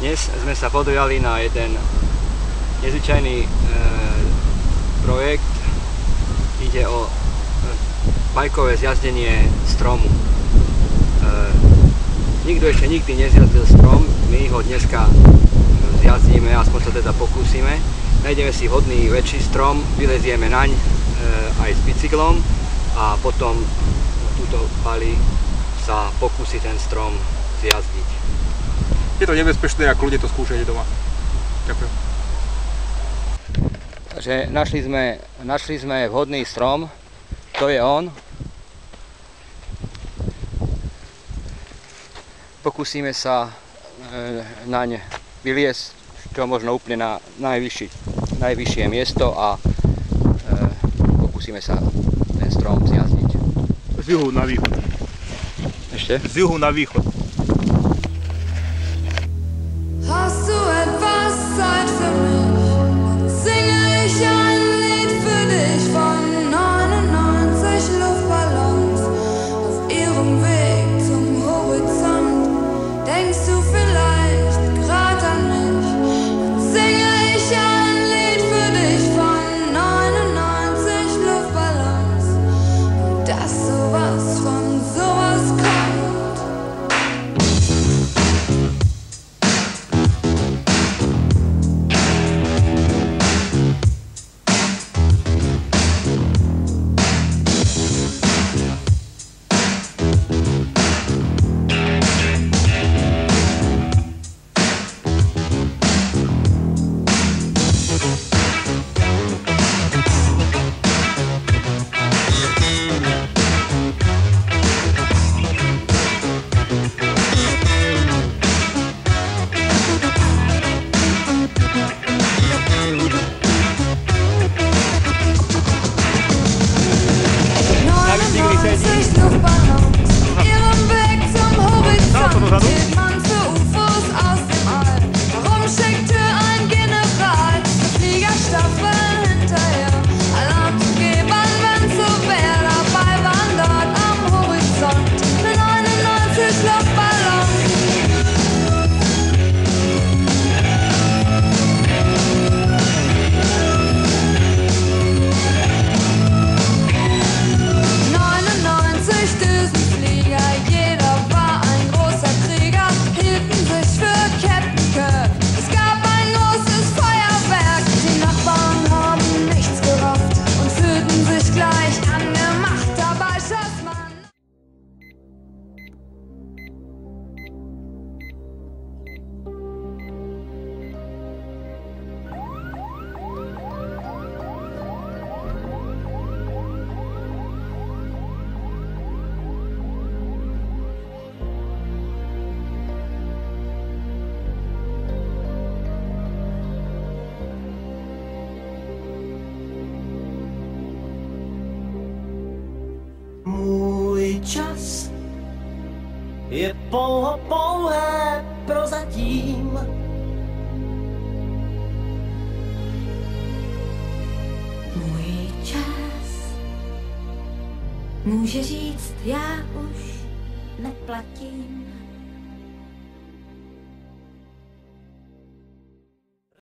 Dnes sme sa podujali na jeden nezvyčajný projekt. Ide o bajkové zjazdenie stromu. Nikto ešte nikdy nezjazdil strom, my ho dneska zjazdíme, aspoň sa teda pokúsime. Nájdeme si vhodný väčší strom, vylezieme naň aj s bicyklom a potom túto Pali sa pokúsi ten strom zjazdiť. Je to nebezpečné, ak ľudia to skúšajte doma. Ďakujem. Takže našli sme vhodný strom, to je on. Pokúsime sa naň vyliesť, čo možno úplne na najvyššie miesto a pokúsime sa ten strom zjazdiť. Z juhu na východ. Ešte? Z juhu na východ. Hast du etwas Zeit für mich? Singe ich ein Lied für dich von 99 Luftballons auf ihrem Weg zum Horizont. Denkst du vielleicht grad an mich? Singe ich ein Lied für dich von 99 Luftballons und dass sowas von sowas kommt. Můj čas je pouhé prozatím. Můj čas může říct, já už neplatím.